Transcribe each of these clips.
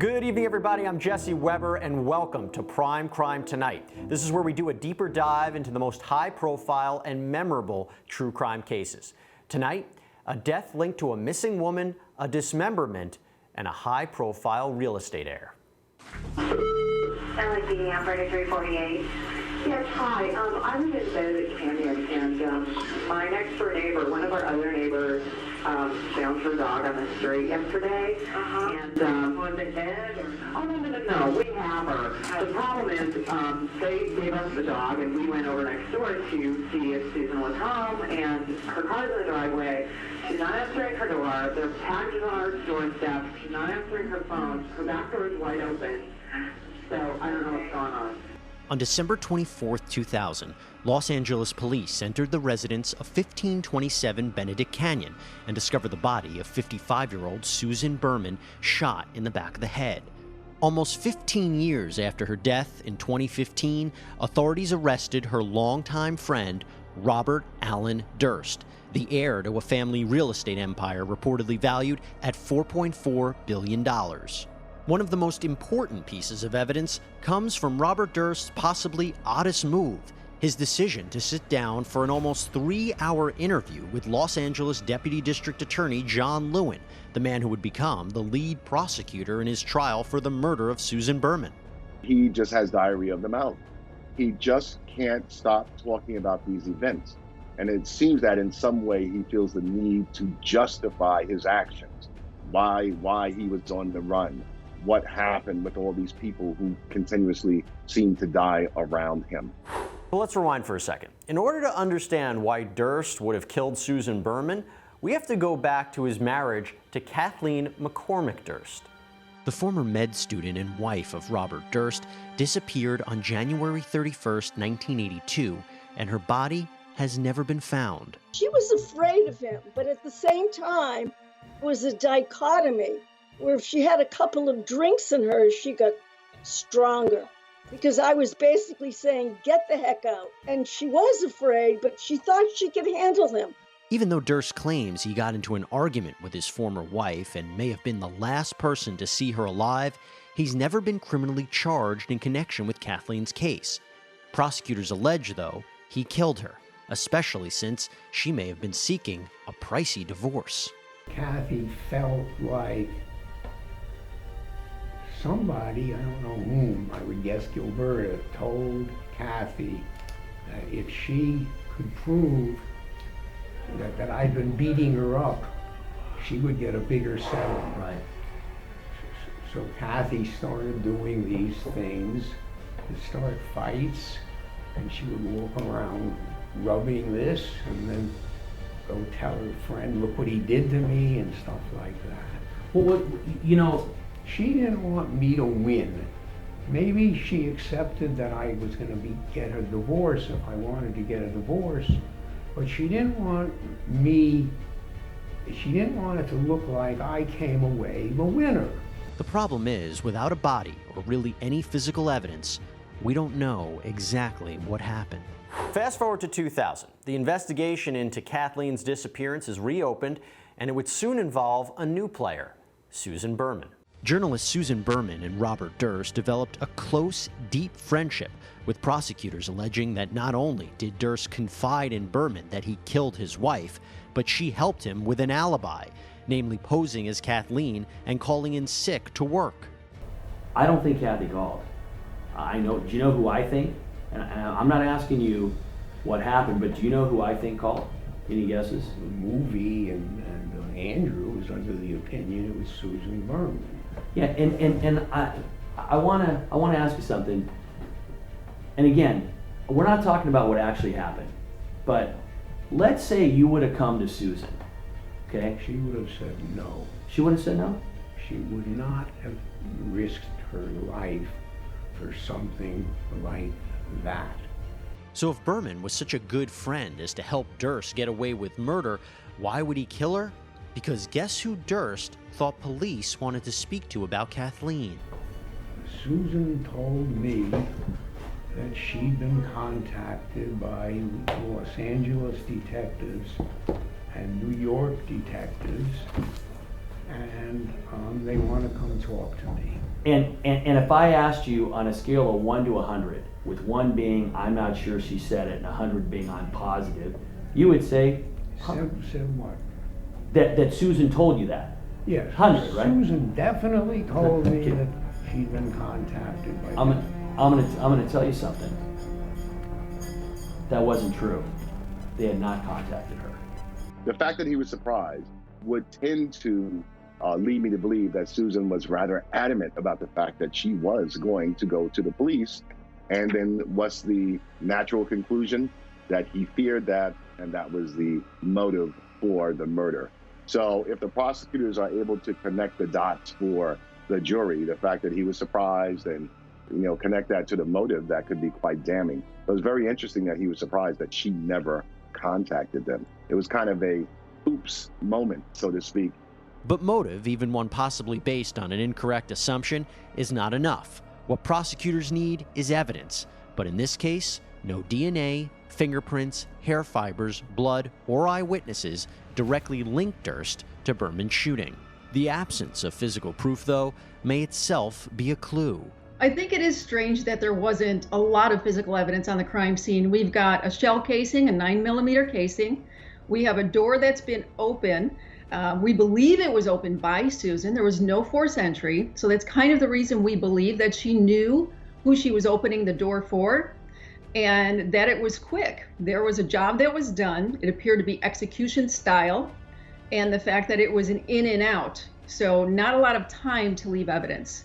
Good evening, everybody. I'm Jesse Weber, and welcome to Prime Crime Tonight. This is where we do a deeper dive into the most high-profile and memorable true crime cases. Tonight, a death linked to a missing woman, a dismemberment, and a high-profile real estate heir. LAPD operator 348. Yes, hi. I live in Benedict Canyon, and my next door neighbor, one of our other neighbors, found her dog on the street yesterday. And was it dead? Oh, no. We have her. The problem is, they gave us the dog, and we went over next door to see if Susan was home, and her car's in the driveway. She's not answering her door. There are packages on our doorstep. She's not answering her phone. Her back door is wide open. So I don't know what's going on. On December 24, 2000, Los Angeles police entered the residence of 1527 Benedict Canyon and discovered the body of 55-year-old Susan Berman shot in the back of the head. Almost 15 years after her death in 2015, authorities arrested her longtime friend, Robert Allen Durst, the heir to a family real estate empire reportedly valued at $4.4 billion. One of the most important pieces of evidence comes from Robert Durst's possibly oddest move, his decision to sit down for an almost 3-hour interview with Los Angeles Deputy District Attorney John Lewin, the man who would become the lead prosecutor in his trial for the murder of Susan Berman. He just has diarrhea of the mouth. He just can't stop talking about these events. And it seems that in some way he feels the need to justify his actions, why he was on the run, what happened with all these people who continuously seem to die around him. Well, let's rewind for a second. In order to understand why Durst would have killed Susan Berman, we have to go back to his marriage to Kathleen McCormick Durst. The former med student and wife of Robert Durst disappeared on January 31st, 1982, and her body has never been found. She was afraid of him, but at the same time, it was a dichotomy where if she had a couple of drinks in her, she got stronger. Because I was basically saying, get the heck out. And she was afraid, but she thought she could handle him. Even though Durst claims he got into an argument with his former wife and may have been the last person to see her alive, he's never been criminally charged in connection with Kathleen's case. Prosecutors allege, though, he killed her, especially since she may have been seeking a pricey divorce. Kathie felt like somebody, I don't know whom, I would guess Gilberta, told Kathie that if she could prove that I'd been beating her up, she would get a bigger settlement. Right. So Kathie started doing these things to start fights, and she would walk around rubbing this and then go tell her friend, look what he did to me and stuff like that. Well, She didn't want me to win. Maybe she accepted that I was going to get a divorce if I wanted to get a divorce, but she didn't want it to look like I came away the winner. The problem is, without a body or really any physical evidence, we don't know exactly what happened. Fast forward to 2000. The investigation into Kathleen's disappearance is reopened, and it would soon involve a new player, Susan Berman. Journalist Susan Berman and Robert Durst developed a close, deep friendship, with prosecutors alleging that not only did Durst confide in Berman that he killed his wife, but she helped him with an alibi, namely posing as Kathleen and calling in sick to work. I don't think Kathie called. I know. Do you know who I think? And I'm not asking you what happened, but do you know who I think called? Any guesses? The movie and Andrew was under the opinion it was Susan Berman. Yeah, and I wanna ask you something. And again, we're not talking about what actually happened, but let's say you would have come to Susan, okay? She would have said no. She would have said no? She would not have risked her life for something like that. So if Berman was such a good friend as to help Durst get away with murder, why would he kill her? Because guess who Durst thought police wanted to speak to about Kathleen? Susan told me that she'd been contacted by Los Angeles detectives and New York detectives, and they want to come talk to me. And if I asked you on a scale of 1 to 100, with 1 being I'm not sure she said it and 100 being I'm positive, you would say Said what? that Susan told you that. Yes. 100, right? Susan definitely told me Okay. that she'd been contacted by I'm them. gonna tell you something. That wasn't true. They had not contacted her. The fact that he was surprised would tend to lead me to believe that Susan was rather adamant about the fact that she was going to go to the police. And then what's the natural conclusion? That he feared that, and that was the motive for the murder. So if the prosecutors are able to connect the dots for the jury, the fact that he was surprised and connect that to the motive, that could be quite damning. It was very interesting that he was surprised that she never contacted them. It was kind of a oops moment, so to speak. But motive, even one possibly based on an incorrect assumption, is not enough. What prosecutors need is evidence. But in this case, no DNA, fingerprints, hair fibers, blood, or eyewitnesses directly link Durst to Berman's shooting. The absence of physical proof, though, may itself be a clue. I think it is strange that there wasn't a lot of physical evidence on the crime scene. We've got a shell casing, a 9mm casing. We have a door that's been open. We believe it was opened by Susan. There was no forced entry. So that's kind of the reason we believe that she knew who she was opening the door for and that it was quick. There was a job that was done. It appeared to be execution style, and the fact that it was an in and out. So not a lot of time to leave evidence.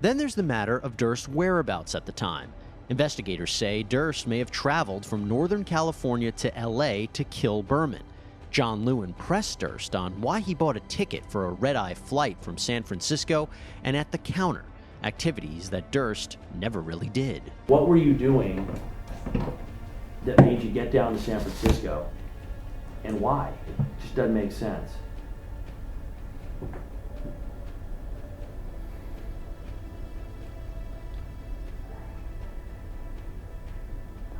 Then there's the matter of Durst's whereabouts at the time. Investigators say Durst may have traveled from Northern California to LA to kill Berman. John Lewin pressed Durst on why he bought a ticket for a red-eye flight from San Francisco and at the counter, activities that Durst never really did. What were you doing that made you get down to San Francisco, and why? It just doesn't make sense.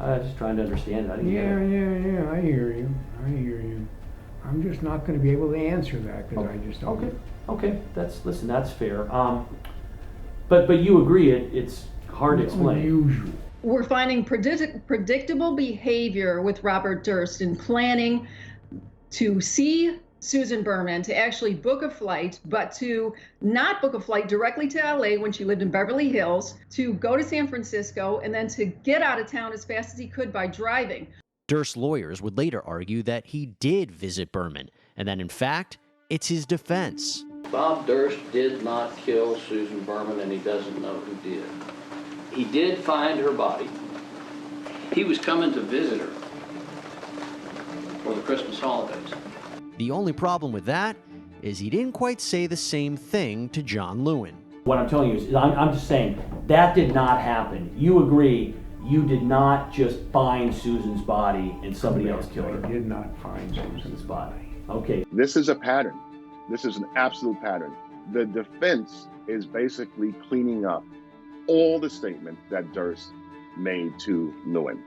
I was just trying to understand it. I didn't get it. Yeah, I hear you. I'm just not gonna be able to answer that because I just don't. Okay, that's fair. But you agree it's hard to explain. Unusual. We're finding predictable behavior with Robert Durst in planning to see Susan Berman, to actually book a flight, but to not book a flight directly to LA when she lived in Beverly Hills, to go to San Francisco, and then to get out of town as fast as he could by driving. Durst's lawyers would later argue that he did visit Berman, and that in fact, it's his defense. Bob Durst did not kill Susan Berman, and he doesn't know who did. He did find her body. He was coming to visit her for the Christmas holidays. The only problem with that is he didn't quite say the same thing to John Lewin. What I'm telling you is, I'm just saying, that did not happen. You agree, you did not just find Susan's body and somebody else killed her. I did not find Susan's body. Okay. This is a pattern. This is an absolute pattern. The defense is basically cleaning up all the statements that Durst made to Lewin.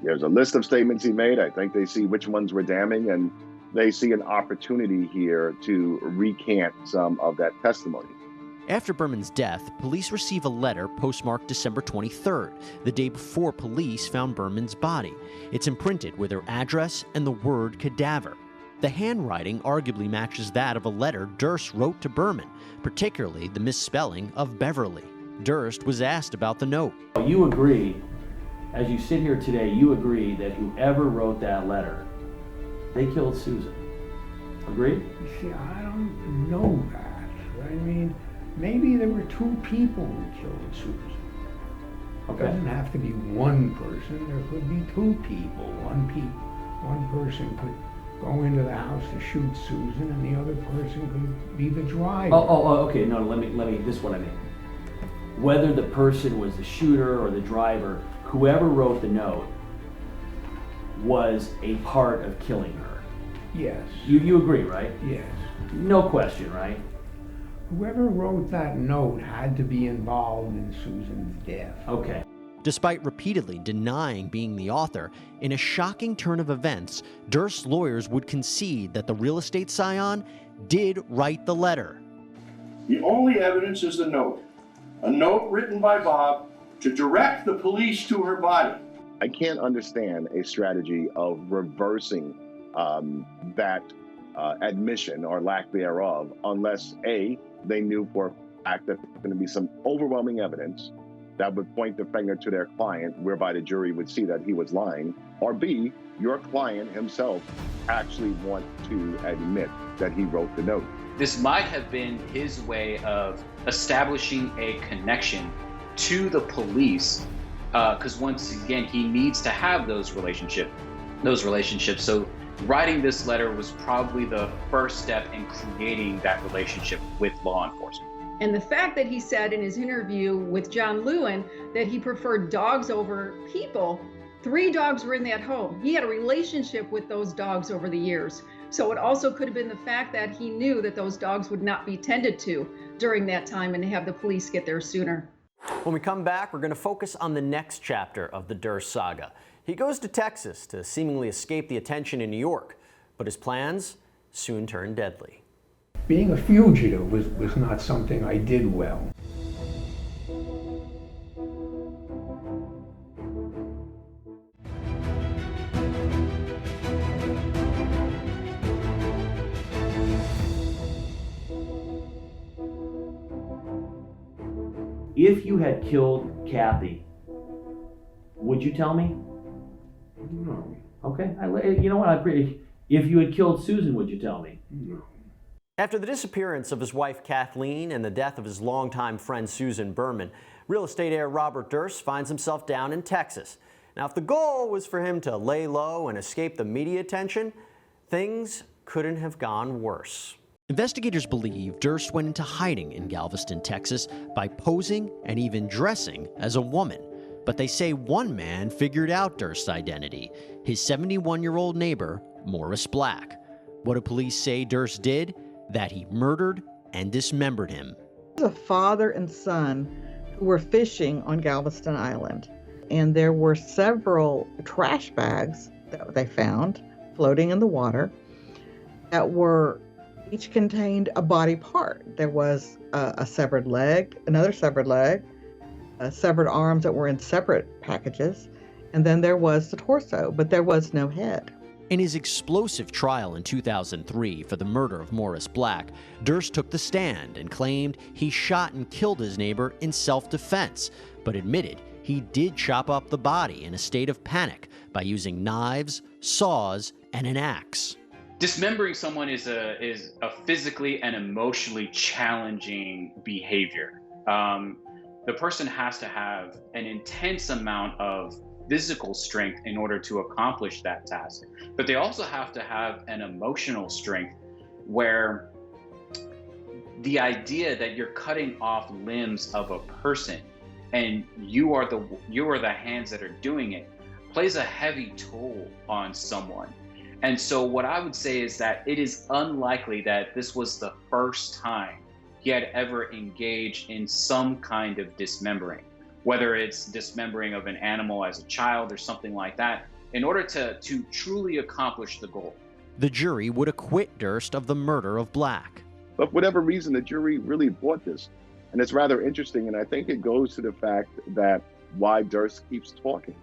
There's a list of statements he made. I think they see which ones were damning, and they see an opportunity here to recant some of that testimony. After Berman's death, police receive a letter postmarked December 23rd, the day before police found Berman's body. It's imprinted with her address and the word cadaver. The handwriting arguably matches that of a letter Durst wrote to Berman, particularly the misspelling of Beverly. Durst was asked about the note. You agree, as you sit here today, you agree that whoever wrote that letter, they killed Susan. Agree? You see, I don't know that. I mean, maybe there were two people who killed Susan. It doesn't have to be one person. There could be two people. One person could go into the house to shoot Susan, and the other person could be the driver. Okay. No, let me. This is what I mean. Whether the person was the shooter or the driver, whoever wrote the note was a part of killing her. Yes. You agree, right? Yes. No question, right? Whoever wrote that note had to be involved in Susan's death. Okay. Despite repeatedly denying being the author, in a shocking turn of events, Durst's lawyers would concede that the real estate scion did write the letter. The only evidence is the note. A note written by Bob to direct the police to her body. I can't understand a strategy of reversing that admission or lack thereof unless A, they knew for a fact that there's going to be some overwhelming evidence that would point the finger to their client, whereby the jury would see that he was lying, or B, your client himself actually want to admit that he wrote the note. This might have been his way of establishing a connection to the police, because once again, he needs to have those relationships. So writing this letter was probably the first step in creating that relationship with law enforcement. And the fact that he said in his interview with John Lewin that he preferred dogs over people, 3 dogs were in that home. He had a relationship with those dogs over the years. So it also could have been the fact that he knew that those dogs would not be tended to during that time and have the police get there sooner. When we come back, we're going to focus on the next chapter of the Durst saga. He goes to Texas to seemingly escape the attention in New York, but his plans soon turn deadly. Being a fugitive was not something I did well. If you had killed Kathie, would you tell me? No. Okay, you know what? If you had killed Susan, would you tell me? No. After the disappearance of his wife Kathleen and the death of his longtime friend Susan Berman, real estate heir Robert Durst finds himself down in Texas. Now, if the goal was for him to lay low and escape the media attention, things couldn't have gone worse. Investigators believe Durst went into hiding in Galveston, Texas, by posing and even dressing as a woman. But they say one man figured out Durst's identity, his 71-year-old neighbor, Morris Black. What do police say Durst did? That he murdered and dismembered him. A father and son who were fishing on Galveston Island, and there were several trash bags that they found floating in the water that were each contained a body part. There was a severed leg, another severed leg, severed arms that were in separate packages, and then there was the torso, but there was no head. In his explosive trial in 2003 for the murder of Morris Black, Durst took the stand and claimed he shot and killed his neighbor in self-defense, but admitted he did chop up the body in a state of panic by using knives, saws, and an axe. Dismembering someone is a physically and emotionally challenging behavior. The person has to have an intense amount of physical strength in order to accomplish that task. But they also have to have an emotional strength where the idea that you're cutting off limbs of a person and you are the hands that are doing it plays a heavy toll on someone. And so what I would say is that it is unlikely that this was the first time he had ever engaged in some kind of dismembering, whether it's dismembering of an animal as a child or something like that, in order to truly accomplish the goal. The jury would acquit Durst of the murder of Black. But for whatever reason, the jury really bought this. And it's rather interesting, and I think it goes to the fact that why Durst keeps talking.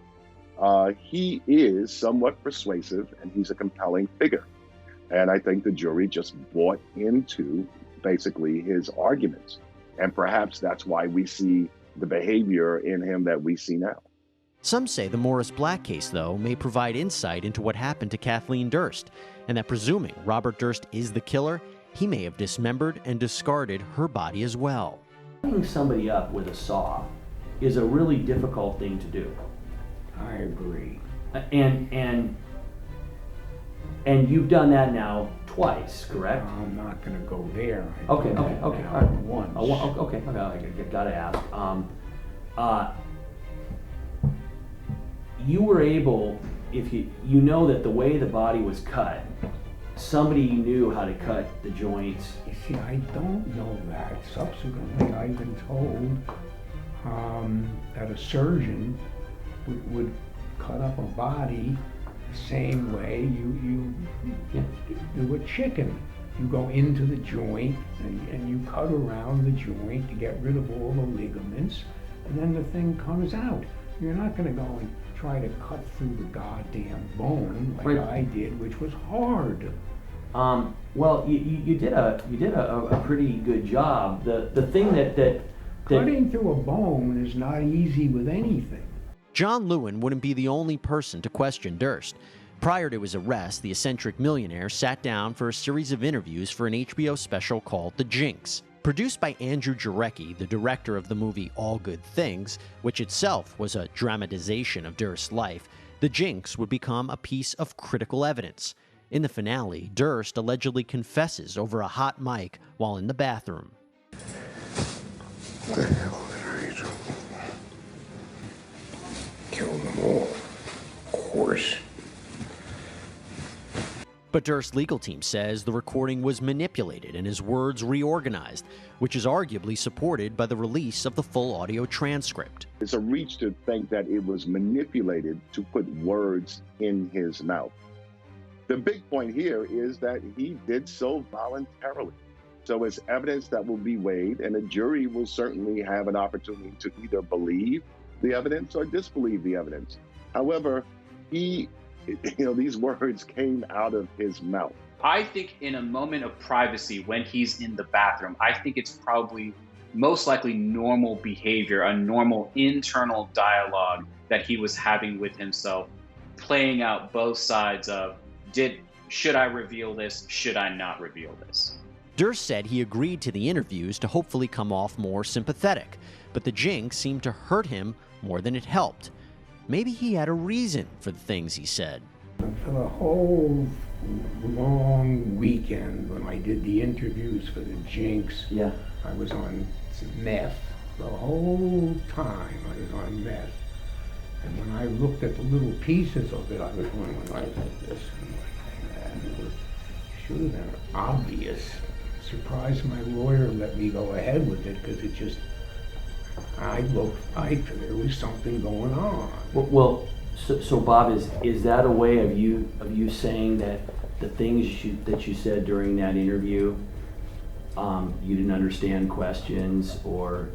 He is somewhat persuasive, and he's a compelling figure. And I think the jury just bought into basically his arguments. And perhaps that's why we see the behavior in him that we see now. Some say the Morris Black case, though, may provide insight into what happened to Kathleen Durst, and that presuming Robert Durst is the killer, he may have dismembered and discarded her body as well. Cutting somebody up with a saw is a really difficult thing to do. I agree. And you've done that now twice, correct? I'm not going to go there. Okay. All right. Once. Okay. I gotta ask. You were able, if you know that the way the body was cut, somebody knew how to cut the joints. You see, I don't know that. Subsequently, I've been told that a surgeon would cut up a body the same way you do a chicken. you go into the joint and you cut around the joint to get rid of all the ligaments, and then the thing comes out. You're not going to go and try to cut through the goddamn bone like I did, which was hard. Well, you did a pretty good job. The thing that cutting through a bone is not easy with anything. John Lewin wouldn't be the only person to question Durst. Prior to his arrest, the eccentric millionaire sat down for a series of interviews for an HBO special called The Jinx. Produced by Andrew Jarecki, the director of the movie All Good Things, which itself was a dramatization of Durst's life, The Jinx would become a piece of critical evidence. In the finale, Durst allegedly confesses over a hot mic while in the bathroom. What the hell did I do? Kill them all. Of course. But Durst's legal team says the recording was manipulated and his words reorganized, which is arguably supported by the release of the full audio transcript. It's a reach to think that it was manipulated to put words in his mouth. The big point here is that he did so voluntarily. So it's evidence that will be weighed, and a jury will certainly have an opportunity to either believe the evidence or disbelieve the evidence. However, these words came out of his mouth. I think in a moment of privacy when he's in the bathroom, I think it's probably most likely normal behavior, a normal internal dialogue that he was having with himself, playing out both sides of, should I reveal this? Should I not reveal this? Durst said he agreed to the interviews to hopefully come off more sympathetic, but the Jinx seemed to hurt him more than it helped. Maybe he had a reason for the things he said. For the whole long weekend when I did the interviews for the Jinx, I was on meth. The whole time I was on meth. And when I looked at the little pieces of it, I was going like this and like that. It should have been obvious. Surprised my lawyer let me go ahead with it because it just, I looked like there was something going on. Well, so Bob, is that a way of you saying that the things that you said during that interview, you didn't understand questions or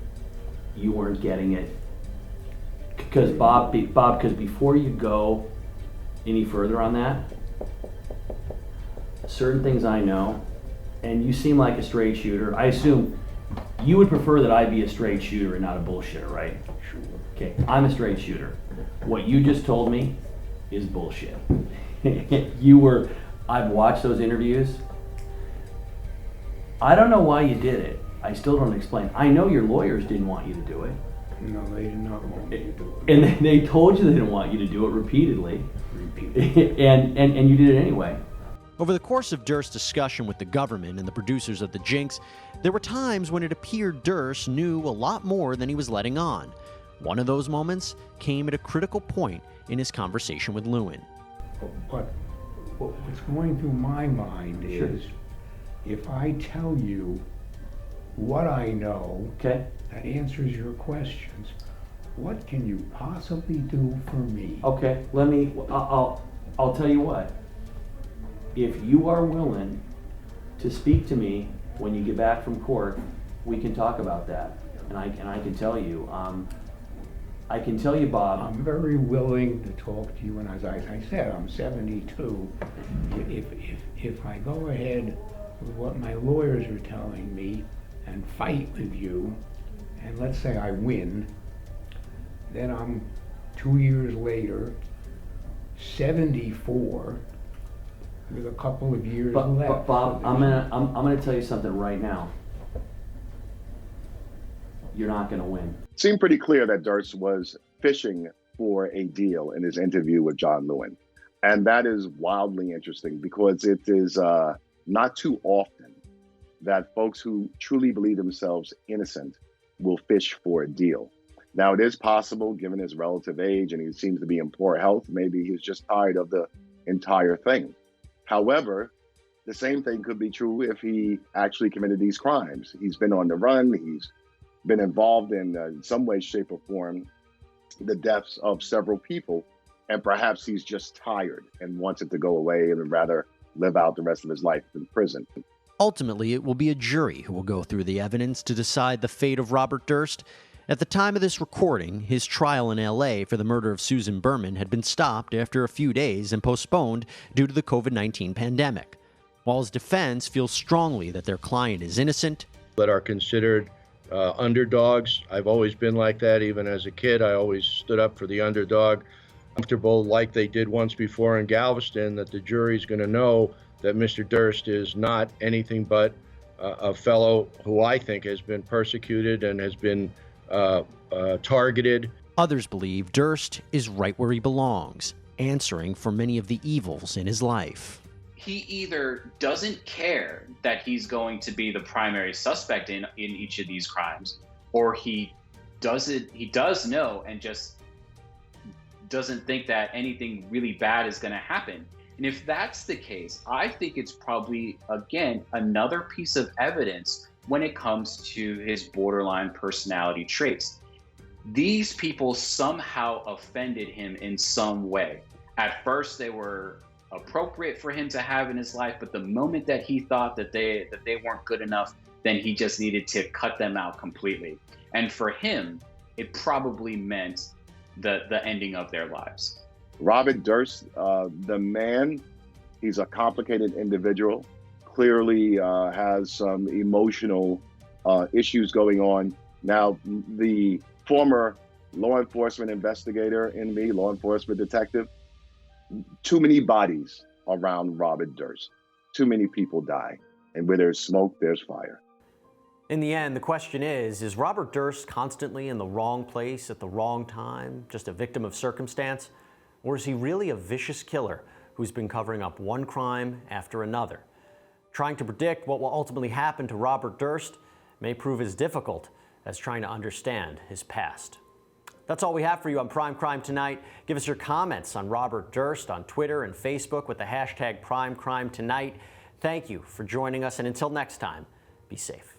you weren't getting it? Because because before you go any further on that, certain things I know, and you seem like a straight shooter. I assume you would prefer that I be a straight shooter and not a bullshitter, right? Sure. Okay, I'm a straight shooter. What you just told me is bullshit. I've watched those interviews. I don't know why you did it. I still don't explain. I know your lawyers didn't want you to do it. No, they did not want me to do it. And they told you they didn't want you to do it repeatedly. and you did it anyway. Over the course of Durst's discussion with the government and the producers of The Jinx, there were times when it appeared Durst knew a lot more than he was letting on. One of those moments came at a critical point in his conversation with Lewin. But what's going through my mind is, if I tell you what I know that answers your questions, what can you possibly do for me? Okay, I'll tell you what. If you are willing to speak to me when you get back from court, we can talk about that. And I can tell you, Bob. I'm very willing to talk to you, and as I said, I'm 72. If I go ahead with what my lawyers are telling me and fight with you, and let's say I win, then I'm 2 years later, 74. With a couple of years left. But Bob, I'm gonna tell you something right now. You're not gonna win. It seemed pretty clear that Durst was fishing for a deal in his interview with John Lewin. And that is wildly interesting because it is not too often that folks who truly believe themselves innocent will fish for a deal. Now, it is possible, given his relative age and he seems to be in poor health, maybe he's just tired of the entire thing. However, the same thing could be true if he actually committed these crimes. He's been on the run. He's been involved in some way, shape, or form the deaths of several people. And perhaps he's just tired and wants it to go away and would rather live out the rest of his life in prison. Ultimately, it will be a jury who will go through the evidence to decide the fate of Robert Durst. At the time of this recording, his trial in L.A. for the murder of Susan Berman had been stopped after a few days and postponed due to the COVID-19 pandemic. While his defense feels strongly that their client is innocent, that are considered underdogs. I've always been like that. Even as a kid, I always stood up for the underdog. Comfortable, like they did once before in Galveston, that the jury's going to know that Mr. Durst is not anything but a fellow who I think has been persecuted and has been targeted. Others believe Durst is right where he belongs, answering for many of the evils in his life. He either doesn't care that he's going to be the primary suspect in each of these crimes, or he does know and just doesn't think that anything really bad is going to happen. And if that's the case, I think it's probably, again, another piece of evidence when it comes to his borderline personality traits. These people somehow offended him in some way. At first, they were appropriate for him to have in his life, but the moment that he thought that they weren't good enough, then he just needed to cut them out completely. And for him, it probably meant the ending of their lives. Robert Durst, the man, he's a complicated individual, clearly has some emotional issues going on. Now, the former law enforcement investigator in me, law enforcement detective, too many bodies around Robert Durst. Too many people die. And where there's smoke, there's fire. In the end, the question is Robert Durst constantly in the wrong place at the wrong time, just a victim of circumstance? Or is he really a vicious killer who's been covering up one crime after another? Trying to predict what will ultimately happen to Robert Durst may prove as difficult as trying to understand his past. That's all we have for you on Prime Crime Tonight. Give us your comments on Robert Durst on Twitter and Facebook with the hashtag PrimeCrimeTonight. Thank you for joining us, and until next time, be safe.